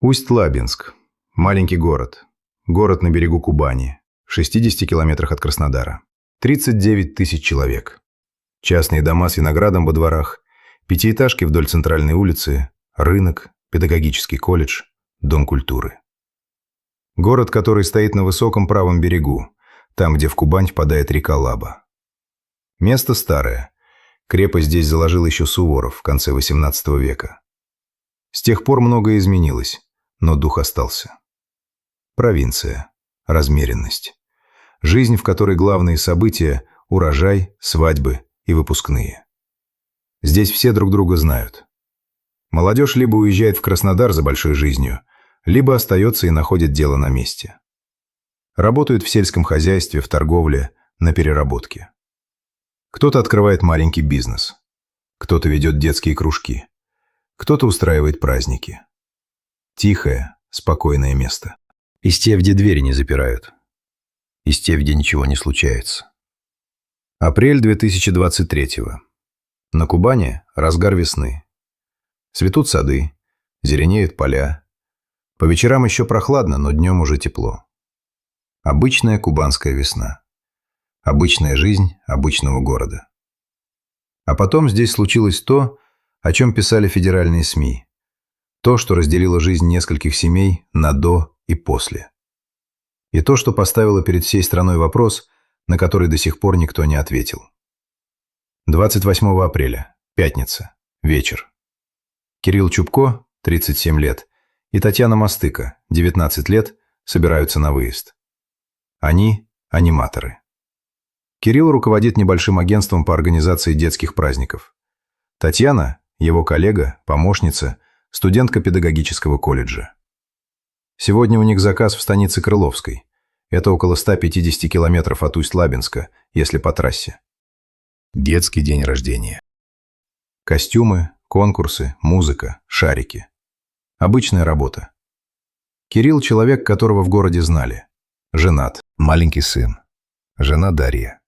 Усть-Лабинск. Маленький город. Город на берегу Кубани, в 60 километрах от Краснодара. 39 тысяч человек. Частные дома с виноградом во дворах, пятиэтажки вдоль центральной улицы, рынок, педагогический колледж, дом культуры. Город, который стоит на высоком правом берегу, там, где в Кубань впадает река Лаба. Место старое. Крепость здесь заложил еще Суворов в конце XVIII века. С тех пор многое изменилось, но дух остался. Провинция. Размеренность. Жизнь, в которой главные события – урожай, свадьбы и выпускные. Здесь все друг друга знают. Молодежь либо уезжает в Краснодар за большой жизнью, либо остается и находит дело на месте. Работают в сельском хозяйстве, в торговле, на переработке. Кто-то открывает маленький бизнес. Кто-то ведет детские кружки. Кто-то устраивает праздники. Тихое, спокойное место. Из тех, где двери не запирают. Из тех, где ничего не случается. Апрель 2023-го. На Кубани разгар весны. Цветут сады, зеленеют поля. По вечерам еще прохладно, но днем уже тепло. Обычная кубанская весна. Обычная жизнь обычного города. А потом здесь случилось то, о чем писали федеральные СМИ. То, что разделило жизнь нескольких семей на «до» и «после». И то, что поставило перед всей страной вопрос, на который до сих пор никто не ответил. 28 апреля. Пятница. Вечер. Кирилл Чубко, 37 лет, и Татьяна Мастыка, 19 лет, собираются на выезд. Они – аниматоры. Кирилл руководит небольшим агентством по организации детских праздников. Татьяна – его коллега, помощница, студентка педагогического колледжа. Сегодня у них заказ в станице Крыловской. Это около 150 километров от Усть-Лабинска, если по трассе. Детский день рождения. Костюмы, конкурсы, музыка, шарики. Обычная работа. Кирилл – человек, которого в городе знали. Женат, маленький сын. Жена Дарья.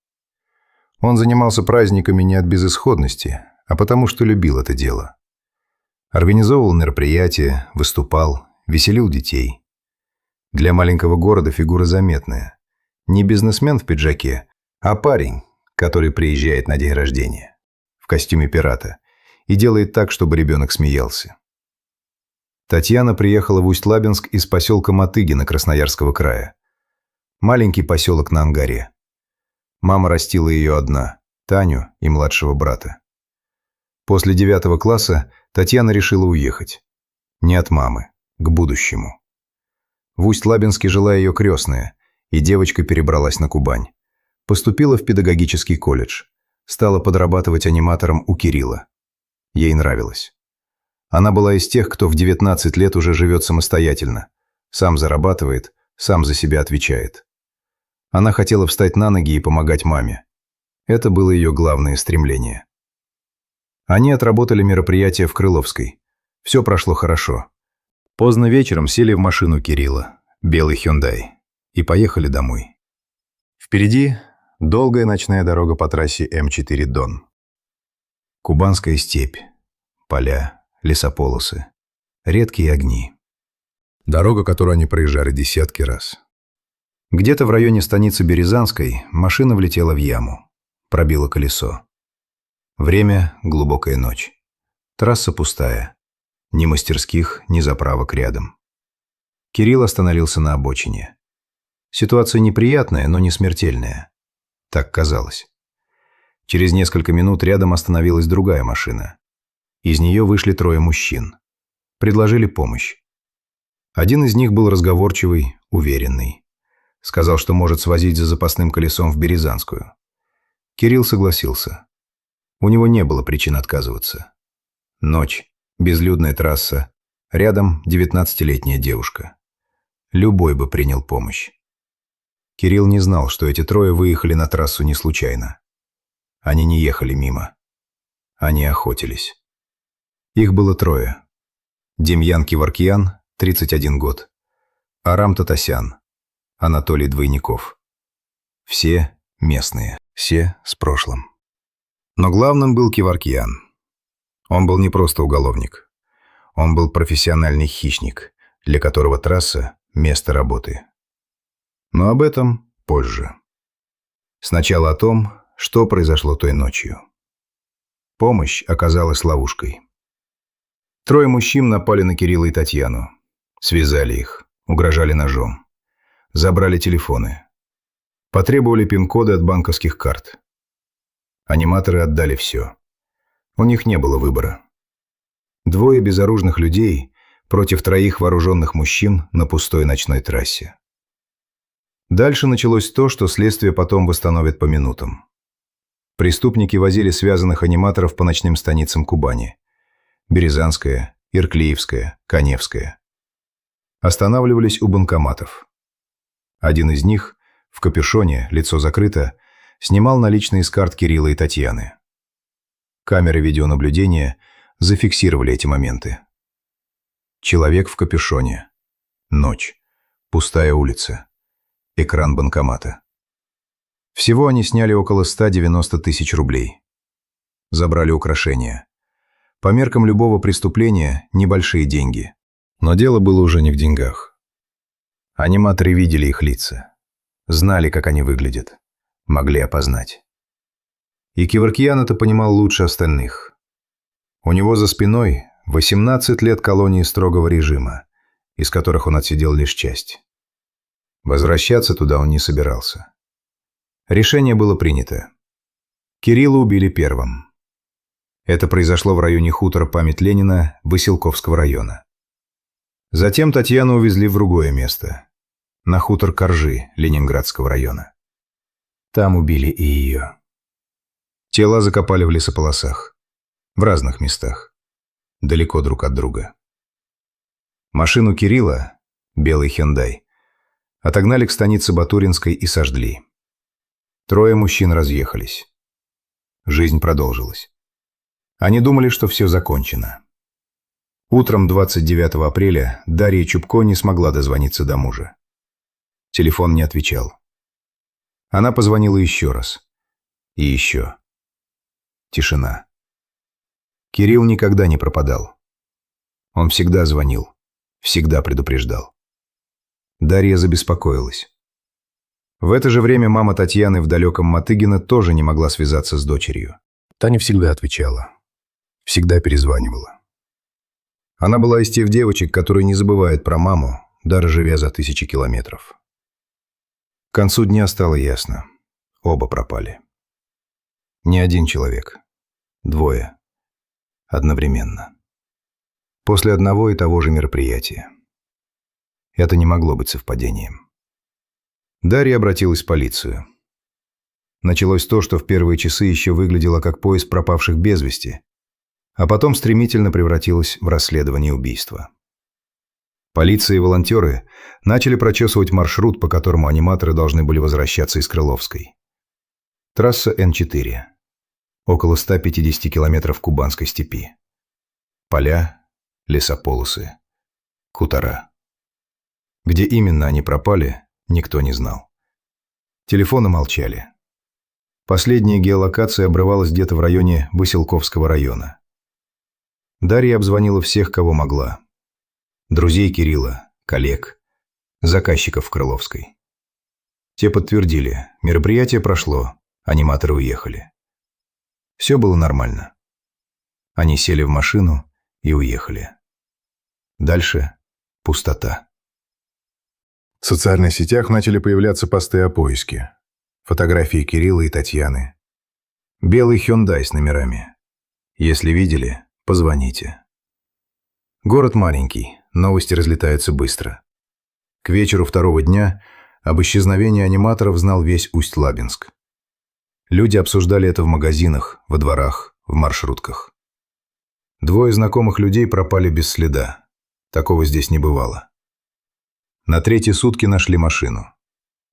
Он занимался праздниками не от безысходности, а потому что любил это дело. Организовывал мероприятия, выступал, веселил детей. Для маленького города фигура заметная. Не бизнесмен в пиджаке, а парень, который приезжает на день рождения в костюме пирата и делает так, чтобы ребенок смеялся. Татьяна приехала в Усть-Лабинск из поселка Матыгино Красноярского края. Маленький поселок на Ангаре. Мама растила ее одна, Таню и младшего брата. После 9 класса Татьяна решила уехать. Не от мамы, к будущему. В Усть-Лабинске жила ее крестная, и девочка перебралась на Кубань. Поступила в педагогический колледж. Стала подрабатывать аниматором у Кирилла. Ей нравилось. Она была из тех, кто в 19 лет уже живет самостоятельно. Сам зарабатывает, сам за себя отвечает. Она хотела встать на ноги и помогать маме. Это было ее главное стремление. Они отработали мероприятие в Крыловской. Все прошло хорошо. Поздно вечером сели в машину Кирилла, белый Hyundai, и поехали домой. Впереди долгая ночная дорога по трассе М4 Дон. Кубанская степь, поля, лесополосы, редкие огни. Дорога, которую они проезжали десятки раз. Где-то в районе станицы Березанской машина влетела в яму, пробила колесо. Время – глубокая ночь. Трасса пустая. Ни мастерских, ни заправок рядом. Кирилл остановился на обочине. Ситуация неприятная, но не смертельная. Так казалось. Через несколько минут рядом остановилась другая машина. Из нее вышли 3 мужчин. Предложили помощь. Один из них был разговорчивый, уверенный. Сказал, что может свозить за запасным колесом в Березанскую. Кирилл согласился. У него не было причин отказываться. Ночь. Безлюдная трасса. Рядом 19-летняя девушка. Любой бы принял помощь. Кирилл не знал, что эти 3 выехали на трассу не случайно. Они не ехали мимо. Они охотились. Их было 3. Демьян Киваркьян, 31 год. Арам Татасян, Анатолий Двойников. Все местные, все с прошлым. Но главным был Киваркьян. Он был не просто уголовник. Он был профессиональный хищник, для которого трасса – место работы. Но об этом позже. Сначала о том, что произошло той ночью. Помощь оказалась ловушкой. Трое мужчин напали на Кирилла и Татьяну. Связали их, угрожали ножом. Забрали телефоны. Потребовали пин-коды от банковских карт. Аниматоры отдали все. У них не было выбора. Двое безоружных людей против троих вооруженных мужчин на пустой ночной трассе. Дальше началось то, что следствие потом восстановит по минутам. Преступники возили связанных аниматоров по ночным станицам Кубани. Березанская, Ирклеевская, Каневская. Останавливались у банкоматов. Один из них, в капюшоне, лицо закрыто, снимал наличные с карт Кирилла и Татьяны. Камеры видеонаблюдения зафиксировали эти моменты. Человек в капюшоне. Ночь. Пустая улица. Экран банкомата. Всего они сняли около 190 тысяч рублей. Забрали украшения. По меркам любого преступления небольшие деньги. Но дело было уже не в деньгах. Аниматоры видели их лица. Знали, как они выглядят. Могли опознать. И Кеворкиян это понимал лучше остальных. У него за спиной 18 лет колонии строгого режима, из которых он отсидел лишь часть. Возвращаться туда он не собирался. Решение было принято. Кирилла убили первым. Это произошло в районе хутора «Память Ленина» Василковского района. Затем Татьяну увезли в другое место, на хутор Коржи Ленинградского района. Там убили и ее. Тела закопали в лесополосах, в разных местах, далеко друг от друга. Машину Кирилла, белый Hyundai, отогнали к станице Батуринской и сожгли. Трое мужчин разъехались. Жизнь продолжилась. Они думали, что все закончено. Утром 29 апреля Дарья Чубко не смогла дозвониться до мужа. Телефон не отвечал. Она позвонила еще раз. И еще. Тишина. Кирилл никогда не пропадал. Он всегда звонил, всегда предупреждал. Дарья забеспокоилась. В это же время мама Татьяны в далеком Мотыгино тоже не могла связаться с дочерью. Таня всегда отвечала. Всегда перезванивала. Она была из тех девочек, которые не забывают про маму, даже живя за 1000 километров. К концу дня стало ясно. Оба пропали. Не один человек. Двое. Одновременно. После одного и того же мероприятия. Это не могло быть совпадением. Дарья обратилась в полицию. Началось то, что в первые часы еще выглядело как поиск пропавших без вести, а потом стремительно превратилось в расследование убийства. Полиция и волонтеры начали прочесывать маршрут, по которому аниматоры должны были возвращаться из Крыловской. Трасса Н4. Около 150 километров Кубанской степи. Поля, лесополосы, хутора. Где именно они пропали, никто не знал. Телефоны молчали. Последняя геолокация обрывалась где-то в районе Василковского района. Дарья обзвонила всех, кого могла. Друзей Кирилла, коллег, заказчиков в Крыловской. Те подтвердили, мероприятие прошло, аниматоры уехали. Все было нормально. Они сели в машину и уехали. Дальше пустота. В социальных сетях начали появляться посты о поиске. Фотографии Кирилла и Татьяны. Белый Hyundai с номерами. Если видели, позвоните. Город маленький, новости разлетаются быстро. К вечеру второго дня об исчезновении аниматоров знал весь Усть-Лабинск. Люди обсуждали это в магазинах, во дворах, в маршрутках. Двое знакомых людей пропали без следа. Такого здесь не бывало. На третьи сутки нашли машину.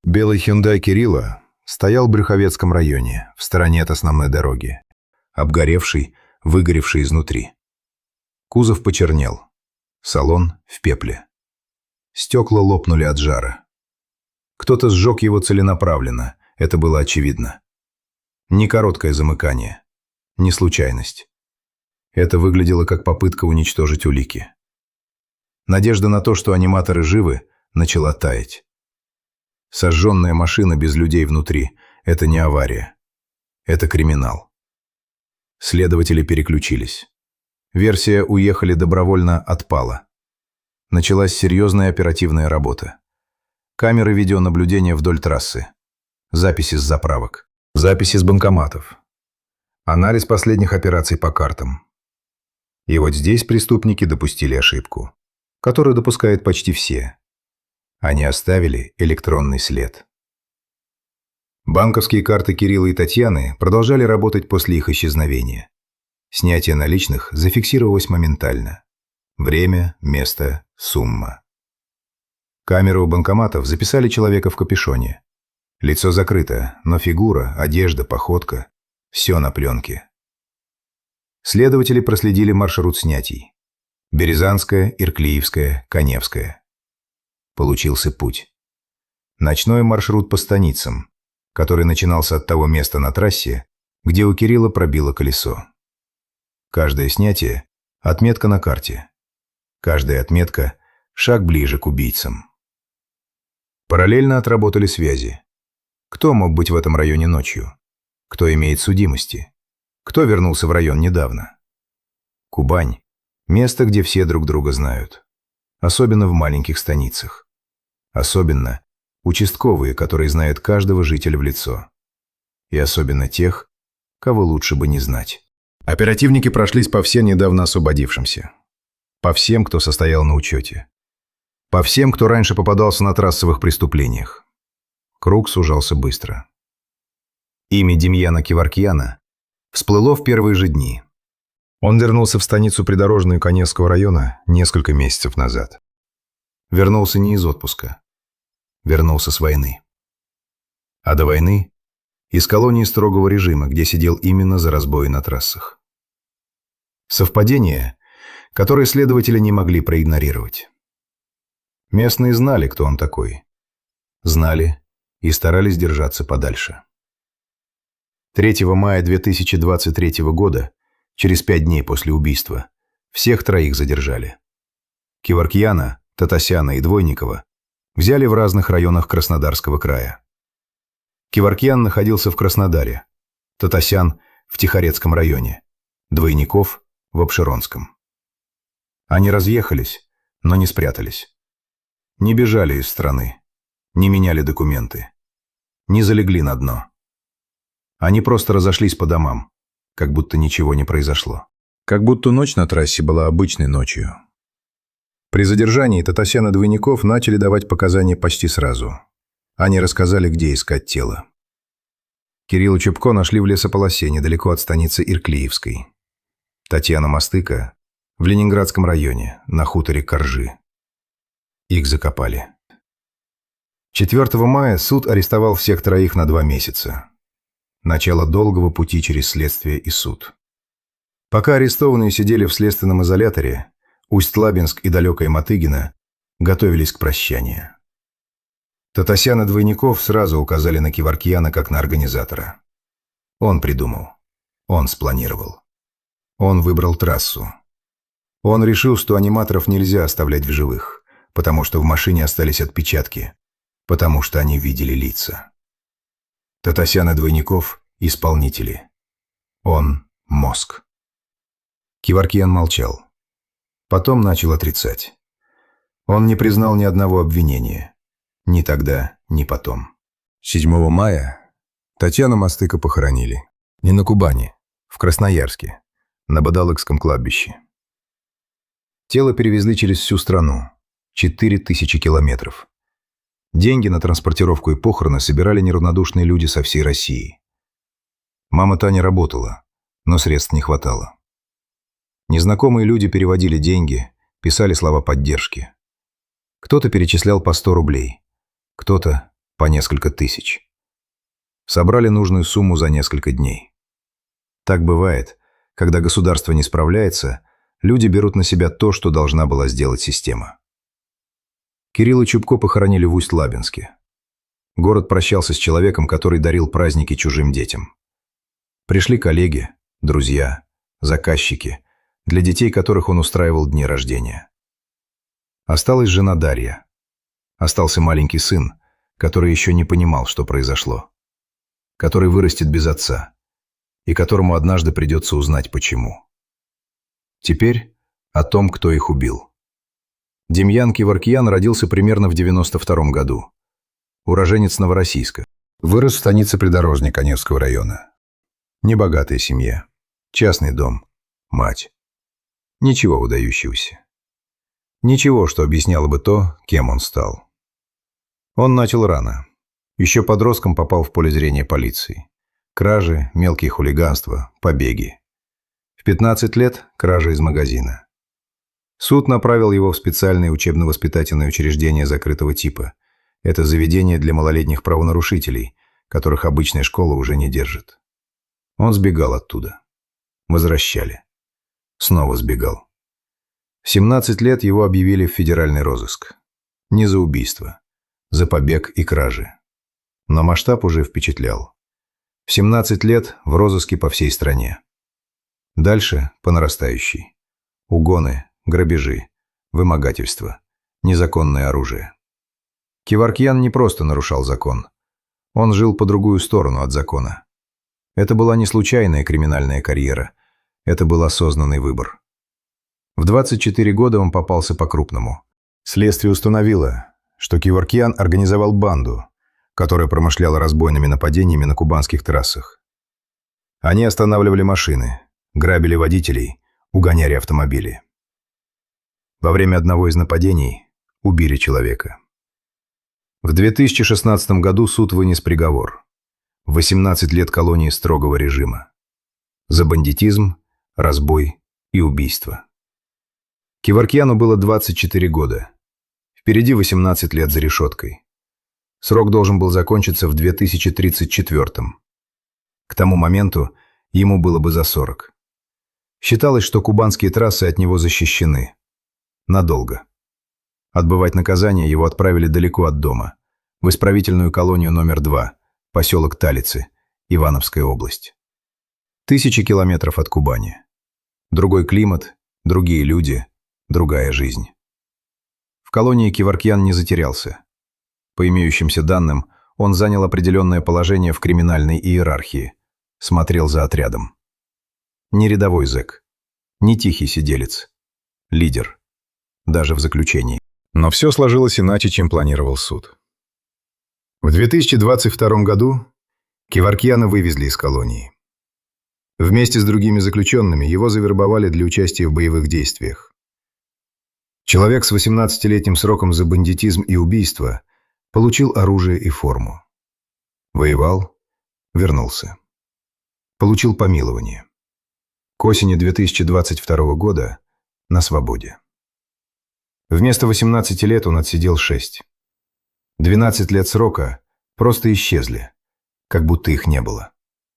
Белый Hyundai Кирилла стоял в Брюховецком районе, в стороне от основной дороги. Обгоревший, выгоревший изнутри. Кузов почернел. Салон в пепле. Стекла лопнули от жара. Кто-то сжег его целенаправленно, это было очевидно. Не короткое замыкание, не случайность. Это выглядело как попытка уничтожить улики. Надежда на то, что аниматоры живы, начала таять. Сожженная машина без людей внутри – это не авария. Это криминал. Следователи переключились. Версия «уехали добровольно» отпала. Началась серьезная оперативная работа. Камеры видеонаблюдения вдоль трассы. Записи с заправок. Записи с банкоматов. Анализ последних операций по картам. И вот здесь преступники допустили ошибку, которую допускают почти все. Они оставили электронный след. Банковские карты Кирилла и Татьяны продолжали работать после их исчезновения. Снятие наличных зафиксировалось моментально. Время, место, сумма. Камеры у банкоматов записали человека в капюшоне. Лицо закрыто, но фигура, одежда, походка – все на пленке. Следователи проследили маршрут снятий. Березанская, Ирклиевская, Каневская. Получился путь. Ночной маршрут по станицам, который начинался от того места на трассе, где у Кирилла пробило колесо. Каждое снятие – отметка на карте. Каждая отметка – шаг ближе к убийцам. Параллельно отработали связи. Кто мог быть в этом районе ночью? Кто имеет судимости? Кто вернулся в район недавно? Кубань – место, где все друг друга знают. Особенно в маленьких станицах. Особенно участковые, которые знают каждого жителя в лицо. И особенно тех, кого лучше бы не знать. Оперативники прошлись по всем недавно освободившимся. По всем, кто состоял на учете. По всем, кто раньше попадался на трассовых преступлениях. Круг сужался быстро. Имя Демьяна Кеваркьяна всплыло в первые же дни. Он вернулся в станицу придорожную Каневского района несколько месяцев назад. Вернулся не из отпуска. Вернулся с войны. А до войны – из колонии строгого режима, где сидел именно за разбои на трассах. Совпадение, которое следователи не могли проигнорировать. Местные знали, кто он такой. Знали и старались держаться подальше. 3 мая 2023 года, через 5 дней после убийства, всех троих задержали. Кеваркьяна, Татасяна и Двойникова взяли в разных районах Краснодарского края. Кеваркьян находился в Краснодаре, Татасян – в Тихорецком районе, Двойников – в Обширонском. Они разъехались, но не спрятались. Не бежали из страны, не меняли документы, не залегли на дно. Они просто разошлись по домам, как будто ничего не произошло. Как будто ночь на трассе была обычной ночью. При задержании Татасян и Двойников начали давать показания почти сразу. Они рассказали, где искать тело. Кирилла Чубко нашли в лесополосе недалеко от станицы Ирклиевской. Татьяна Мастыка – в Ленинградском районе, на хуторе Коржи. Их закопали. 4 мая суд арестовал всех троих на 2 месяца. Начало долгого пути через следствие и суд. Пока арестованные сидели в следственном изоляторе, Усть-Лабинск и далекое Мотыгино готовились к прощанию. Татасян и Двойников сразу указали на Кеваркьяна как на организатора. Он придумал. Он спланировал. Он выбрал трассу. Он решил, что аниматоров нельзя оставлять в живых, потому что в машине остались отпечатки, потому что они видели лица. Татасян и Двойников – исполнители. Он – мозг. Кеваркьян молчал. Потом начал отрицать. Он не признал ни одного обвинения. Ни тогда, ни потом. 7 мая Татьяну Мастыка похоронили. Не на Кубани, в Красноярске, на Бадалыкском кладбище. Тело перевезли через всю страну. 4000 километров. Деньги на транспортировку и похороны собирали неравнодушные люди со всей России. Мама Таня работала, но средств не хватало. Незнакомые люди переводили деньги, писали слова поддержки. Кто-то перечислял по 100 рублей, кто-то по несколько тысяч. Собрали нужную сумму за несколько дней. Так бывает, когда государство не справляется, люди берут на себя то, что должна была сделать система. Кирилла Чубко похоронили в Усть-Лабинске. Город прощался с человеком, который дарил праздники чужим детям. Пришли коллеги, друзья, заказчики, для детей которых он устраивал дни рождения. Осталась жена Дарья. Остался маленький сын, который еще не понимал, что произошло. Который вырастет без отца. И которому однажды придется узнать, почему. Теперь о том, кто их убил. Демьян Кеворкиян родился примерно в 92 году. Уроженец Новороссийска. Вырос в станице Придорожника Невского района. Небогатая семья. Частный дом. Мать. Ничего выдающегося. Ничего, что объясняло бы то, кем он стал. Он начал рано. Еще подростком попал в поле зрения полиции. Кражи, мелкие хулиганства, побеги. В 15 лет – кража из магазина. Суд направил его в специальное учебно-воспитательное учреждение закрытого типа. Это заведение для малолетних правонарушителей, которых обычная школа уже не держит. Он сбегал оттуда. Возвращали. Снова сбегал. В 17 лет его объявили в федеральный розыск. Не за убийство, за побег и кражи. Но масштаб уже впечатлял. В 17 лет в розыске по всей стране. Дальше по нарастающей. Угоны, грабежи, вымогательство, незаконное оружие. Кеворкиян не просто нарушал закон. Он жил по другую сторону от закона. Это была не случайная криминальная карьера. Это был осознанный выбор. В 24 года он попался по-крупному. Следствие установило, что Кеворкиян организовал банду, которая промышляла разбойными нападениями на кубанских трассах. Они останавливали машины, грабили водителей, угоняли автомобили. Во время одного из нападений убили человека. В 2016 году суд вынес приговор. 18 лет колонии строгого режима. За бандитизм, разбой и убийство. Кеворкияну было 24 года. Впереди 18 лет за решеткой. Срок должен был закончиться в 2034. К тому моменту ему было бы за 40. Считалось, что кубанские трассы от него защищены. Надолго. Отбывать наказание его отправили далеко от дома, в исправительную колонию номер 2, поселок Талицы, Ивановская область. 1000 километров от Кубани. Другой климат, другие люди, другая жизнь. В колонии Кеворкиян не затерялся. По имеющимся данным, он занял определенное положение в криминальной иерархии, смотрел за отрядом. Не рядовой зэк, не тихий сиделец, лидер, даже в заключении. Но все сложилось иначе, чем планировал суд. В 2022 году Кеворкияна вывезли из колонии. Вместе с другими заключенными его завербовали для участия в боевых действиях. Человек с 18-летним сроком за бандитизм и убийство получил оружие и форму. Воевал, вернулся. Получил помилование. К осени 2022 года на свободе. Вместо 18 лет он отсидел 6. 12 лет срока просто исчезли, как будто их не было.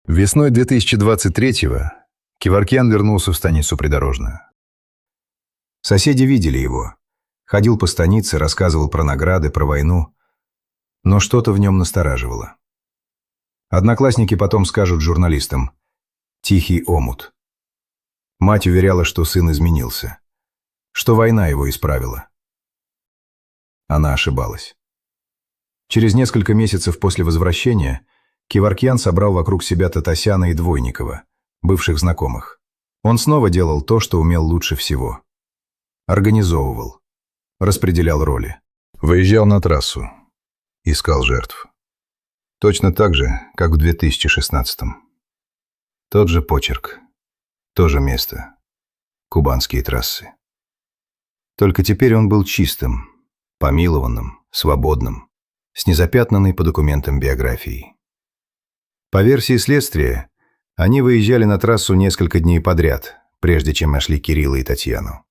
Весной 2023-го Кеворкиян вернулся в станицу Придорожную. Соседи видели его. Ходил по станице, рассказывал про награды, про войну. Но что-то в нем настораживало. Одноклассники потом скажут журналистам: «Тихий омут». Мать уверяла, что сын изменился, что война его исправила. Она ошибалась. Через несколько месяцев после возвращения Кеворкиян собрал вокруг себя Татасяна и Двойникова, бывших знакомых. Он снова делал то, что умел лучше всего. Организовывал, распределял роли. Выезжал на трассу, искал жертв. Точно так же, как в 2016-м. Тот же почерк, то же место, кубанские трассы. Только теперь он был чистым, помилованным, свободным, с незапятнанной по документам биографией. По версии следствия, они выезжали на трассу несколько дней подряд, прежде чем нашли Кирилла и Татьяну.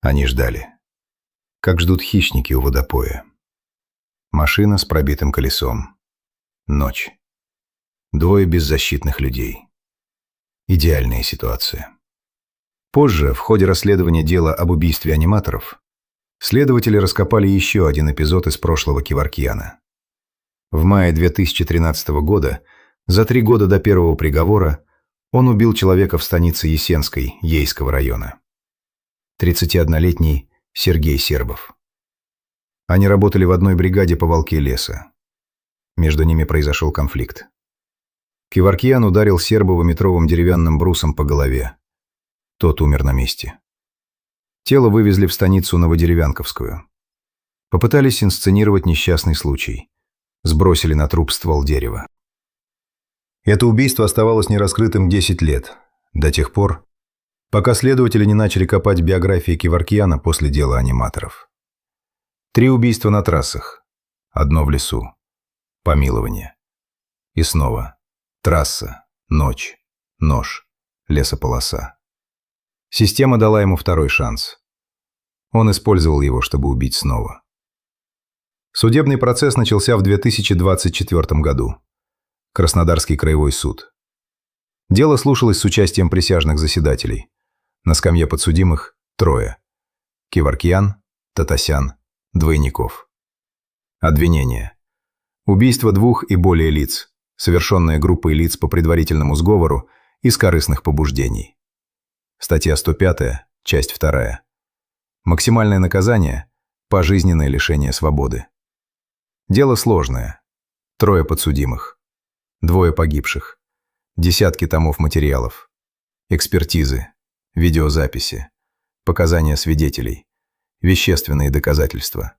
Они ждали, как ждут хищники у водопоя. Машина с пробитым колесом. Ночь. Двое беззащитных людей. Идеальная ситуация. Позже, в ходе расследования дела об убийстве аниматоров, следователи раскопали еще один эпизод из прошлого Кеворкияна. В мае 2013 года, за 3 года до первого приговора, он убил человека в станице Есенской, Ейского района. 31-летний Сергей Сербов. Они работали в одной бригаде по Волке леса. Между ними произошел конфликт. Кеворкиян ударил Сербова метровым деревянным брусом по голове. Тот умер на месте. Тело вывезли в станицу Новодеревянковскую. Попытались инсценировать несчастный случай. Сбросили на труп ствол дерева. Это убийство оставалось нераскрытым 10 лет, до тех пор, пока следователи не начали копать биографии Кеворкияна после дела аниматоров. 3 убийства на трассах, 1 в лесу, помилование. И снова трасса, ночь, нож, лесополоса. Система дала ему 2-й шанс. Он использовал его, чтобы убить снова. Судебный процесс начался в 2024 году. Краснодарский краевой суд. Дело слушалось с участием присяжных заседателей. На скамье подсудимых 3. Кеворкиян, Татасян, Двойников. Обвинение. Убийство 2 и более лиц, совершенное группой лиц по предварительному сговору из корыстных побуждений. Статья 105, часть 2. Максимальное наказание – пожизненное лишение свободы. Дело сложное. 3 подсудимых. 2 погибших. Десятки томов материалов. Экспертизы. Видеозаписи. Показания свидетелей. Вещественные доказательства.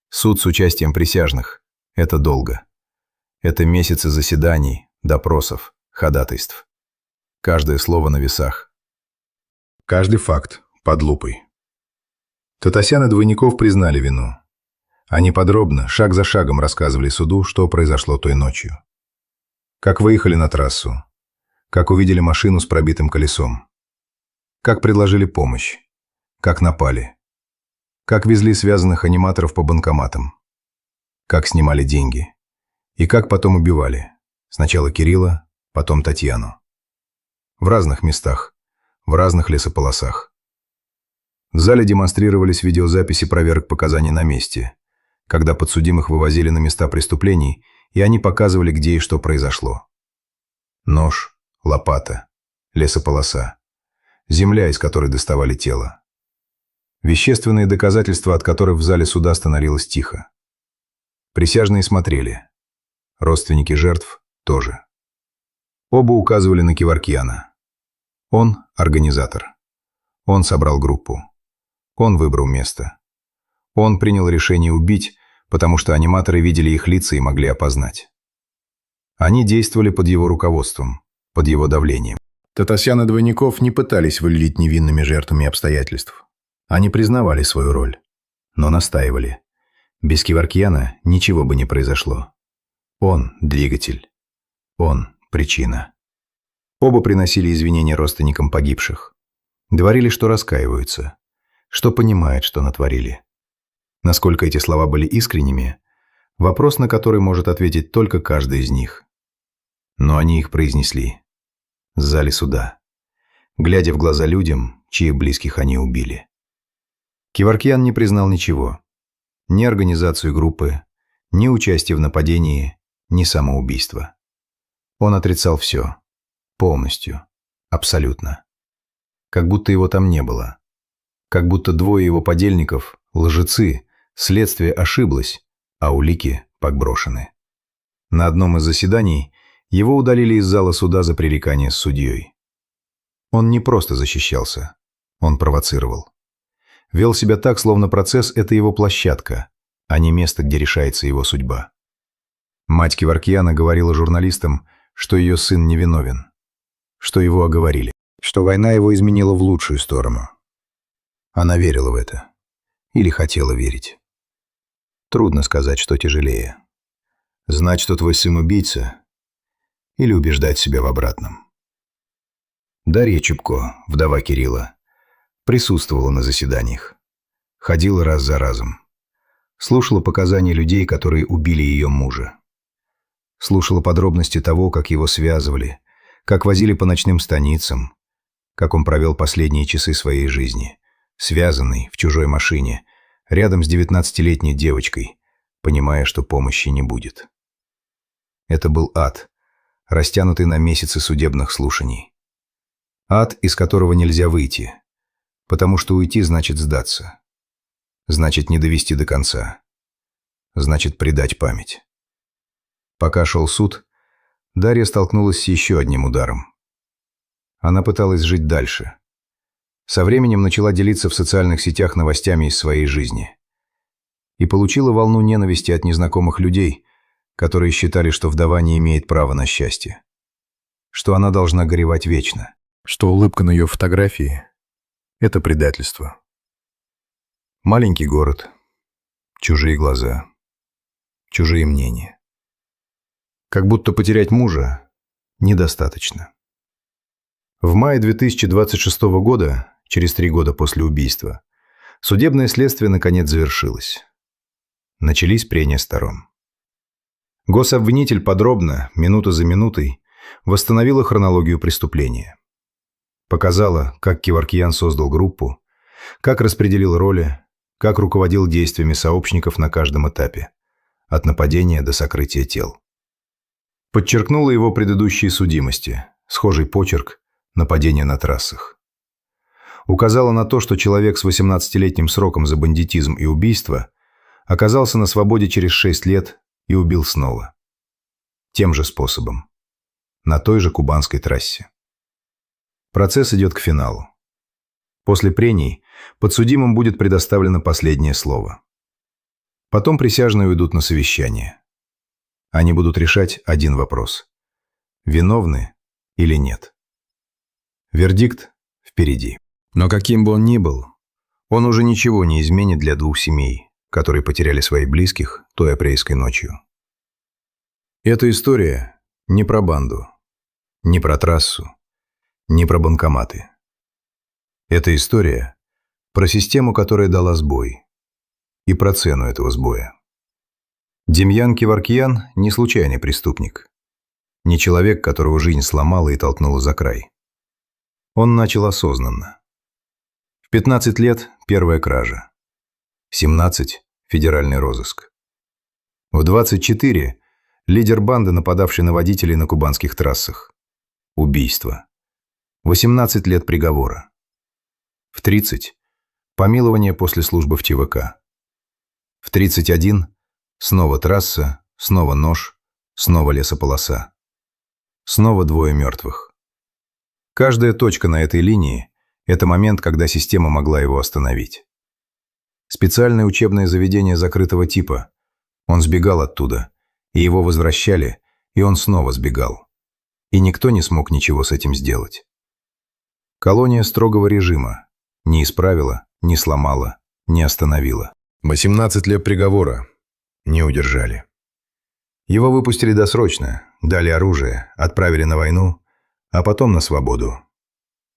Суд с участием присяжных – это долго. Это месяцы заседаний, допросов, ходатайств. Каждое слово на весах. Каждый факт под лупой. Татасян и Двойников признали вину. Они подробно, шаг за шагом рассказывали суду, что произошло той ночью. Как выехали на трассу. Как увидели машину с пробитым колесом. Как предложили помощь. Как напали. Как везли связанных аниматоров по банкоматам. Как снимали деньги. И как потом убивали. Сначала Кирилла, потом Татьяну. В разных местах. В разных лесополосах. В зале демонстрировались видеозаписи проверок показаний на месте, когда подсудимых вывозили на места преступлений, и они показывали, где и что произошло. Нож, лопата, лесополоса, земля, из которой доставали тело. Вещественные доказательства, от которых в зале суда становилось тихо. Присяжные смотрели. Родственники жертв тоже. Оба указывали на Кеворкияна. Он – организатор. Он собрал группу. Он выбрал место. Он принял решение убить, потому что аниматоры видели их лица и могли опознать. Они действовали под его руководством, под его давлением. Татасян и Двойников не пытались выглядеть невинными жертвами обстоятельств. Они признавали свою роль, но настаивали. Без Кеворкияна ничего бы не произошло. Он – двигатель. Он – причина. Оба приносили извинения родственникам погибших. Говорили, что раскаиваются, что понимают, что натворили. Насколько эти слова были искренними – вопрос, на который может ответить только каждый из них. Но они их произнесли. В зале суда. Глядя в глаза людям, чьих близких они убили. Кеворкиян не признал ничего. Ни организацию группы, ни участие в нападении, ни самоубийство. Он отрицал все. Полностью. Абсолютно. Как будто его там не было. Как будто 2 его подельников, лжецы, следствие ошиблось, а улики подброшены. На одном из заседаний его удалили из зала суда за пререкание с судьей. Он не просто защищался, он провоцировал. Вел себя так, словно процесс – это его площадка, а не место, где решается его судьба. Мать Кеворкияна говорила журналистам, что ее сын невиновен, что его оговорили, что война его изменила в лучшую сторону. Она верила в это. Или хотела верить. Трудно сказать, что тяжелее. Знать, что твой сын убийца, или убеждать себя в обратном. Дарья Чубко, вдова Кирилла, присутствовала на заседаниях. Ходила раз за разом. Слушала показания людей, которые убили ее мужа. Слушала подробности того, как его связывали, как возили по ночным станицам, как он провел последние часы своей жизни, связанный в чужой машине, рядом с 19-летней девочкой, понимая, что помощи не будет. Это был ад, растянутый на месяцы судебных слушаний. Ад, из которого нельзя выйти, потому что уйти значит сдаться. Значит, не довести до конца. Значит, предать память. Пока шел суд, Дарья столкнулась с еще одним ударом. Она пыталась жить дальше. Со временем начала делиться в социальных сетях новостями из своей жизни. И получила волну ненависти от незнакомых людей, которые считали, что вдова не имеет права на счастье. Что она должна горевать вечно. Что улыбка на ее фотографии – это предательство. Маленький город, чужие глаза, чужие мнения. Как будто потерять мужа недостаточно. В мае 2026 года, через 3 года после убийства, судебное следствие наконец завершилось. Начались прения сторон. Гособвинитель подробно, минута за минутой, восстановила хронологию преступления. Показала, как Кеваркьян создал группу, как распределил роли, как руководил действиями сообщников на каждом этапе, от нападения до сокрытия тел. Подчеркнула его предыдущие судимости, схожий почерк, нападения на трассах. Указала на то, что человек с 18-летним сроком за бандитизм и убийство оказался на свободе через 6 лет и убил снова. Тем же способом. На той же кубанской трассе. Процесс идет к финалу. После прений подсудимым будет предоставлено последнее слово. Потом присяжные уйдут на совещание. Они будут решать один вопрос. Виновны или нет? Вердикт впереди. Но каким бы он ни был, он уже ничего не изменит для 2 семей, которые потеряли своих близких той апрельской ночью. Эта история не про банду, не про трассу, не про банкоматы. Эта история про систему, которая дала сбой, и про цену этого сбоя. Демьян Кеваркьян не случайный преступник, не человек, которого жизнь сломала и толкнула за край. Он начал осознанно. В 15 лет – первая кража, в 17 – федеральный розыск. В 24 – лидер банды, нападавший на водителей на кубанских трассах. Убийство. 18 лет приговора. В 30 – помилование после службы в ЧВК. В 31 – снова трасса, снова нож, снова лесополоса. Снова 2 мертвых. Каждая точка на этой линии – это момент, когда система могла его остановить. Специальное учебное заведение закрытого типа. Он сбегал оттуда, и его возвращали, и он снова сбегал. И никто не смог ничего с этим сделать. Колония строгого режима. Не исправила, не сломала, не остановила. 18 лет приговора. Не удержали. Его выпустили досрочно, дали оружие, отправили на войну, а потом на свободу.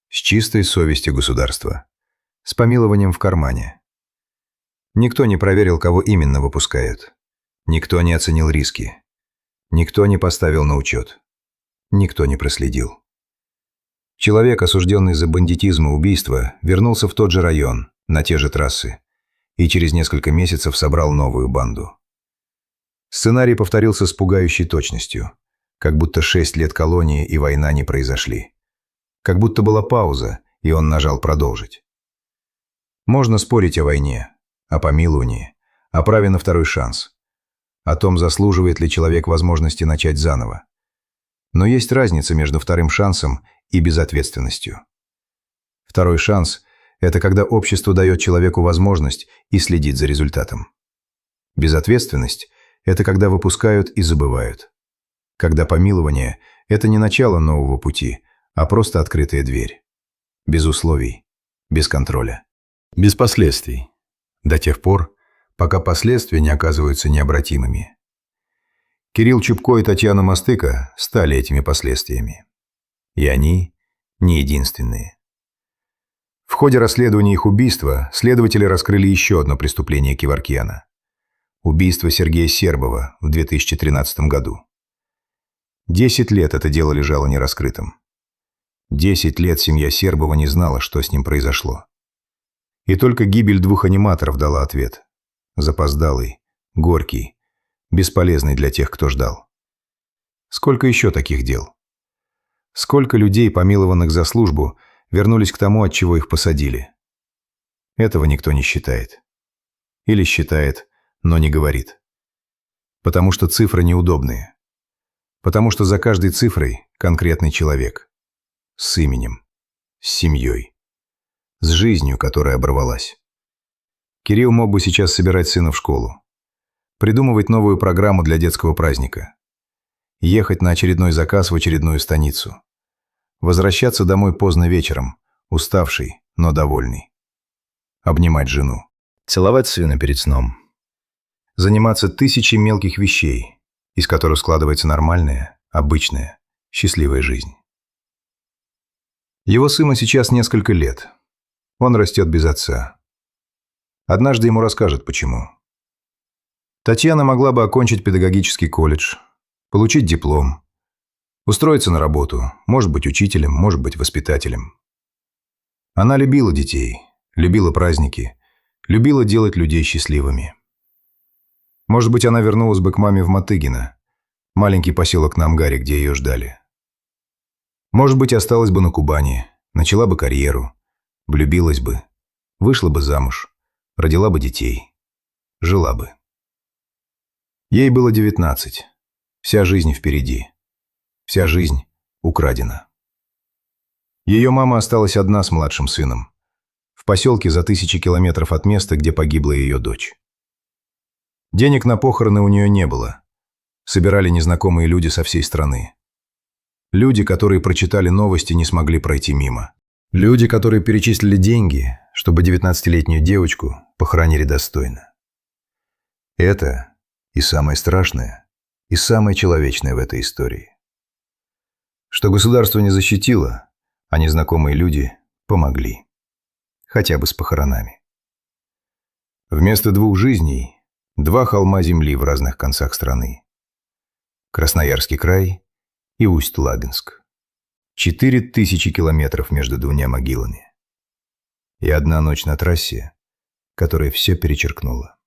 С чистой совестью государства. С помилованием в кармане. Никто не проверил, кого именно выпускают. Никто не оценил риски. Никто не поставил на учет. Никто не проследил. Человек, осужденный за бандитизм и убийство, вернулся в тот же район, на те же трассы, и через несколько месяцев собрал новую банду. Сценарий повторился с пугающей точностью, как будто 6 лет колонии и война не произошли. Как будто была пауза, и он нажал «продолжить». Можно спорить о войне, о помиловании, о праве на второй шанс, о том, заслуживает ли человек возможности начать заново. Но есть разница между вторым шансом и безответственностью. Второй шанс – это когда общество дает человеку возможность и следит за результатом. Безответственность – это когда выпускают и забывают. Когда помилование – это не начало нового пути, а просто открытая дверь. Без условий, без контроля. Без последствий. До тех пор, пока последствия не оказываются необратимыми. Кирилл Чубко и Татьяна Мастыка стали этими последствиями. И они не единственные. В ходе расследования их убийства следователи раскрыли еще одно преступление Кеваркьяна. Убийство Сергея Сербова в 2013 году. 10 лет это дело лежало нераскрытым. 10 лет семья Сербова не знала, что с ним произошло. И только гибель 2 аниматоров дала ответ. Запоздалый, горький, бесполезный для тех, кто ждал. Сколько еще таких дел? Сколько людей, помилованных за службу, вернулись к тому, от чего их посадили? Этого никто не считает. Или считает, но не говорит. Потому что цифры неудобные. Потому что за каждой цифрой конкретный человек. С именем. С семьей. С жизнью, которая оборвалась. Кирилл мог бы сейчас собирать сына в школу. Придумывать новую программу для детского праздника. Ехать на очередной заказ в очередную станицу. Возвращаться домой поздно вечером, уставший, но довольный. Обнимать жену. Целовать сына перед сном. Заниматься тысячей мелких вещей, из которых складывается нормальная, обычная, счастливая жизнь. Его сыну сейчас несколько лет. Он растет без отца. Однажды ему расскажут, почему. Татьяна могла бы окончить педагогический колледж, получить диплом, устроиться на работу, может быть учителем, может быть воспитателем. Она любила детей, любила праздники, любила делать людей счастливыми. Может быть, она вернулась бы к маме в Мотыгино, маленький поселок на Амгаре, где ее ждали. Может быть, осталась бы на Кубани, начала бы карьеру, влюбилась бы, вышла бы замуж, родила бы детей, жила бы. Ей было 19. Вся жизнь впереди. Вся жизнь украдена. Ее мама осталась одна с младшим сыном. В поселке за 1000 километров от места, где погибла ее дочь. Денег на похороны у нее не было. Собирали незнакомые люди со всей страны. Люди, которые прочитали новости, не смогли пройти мимо. Люди, которые перечислили деньги, чтобы 19-летнюю девочку похоронили достойно. Это и самое страшное, и самое человечное в этой истории. Что государство не защитило, а незнакомые люди помогли. Хотя бы с похоронами. Вместо 2 жизней 2 холма земли в разных концах страны. Красноярский край и Усть-Лабинск. 4000 километров между 2 могилами. И одна ночь на трассе, которая все перечеркнула.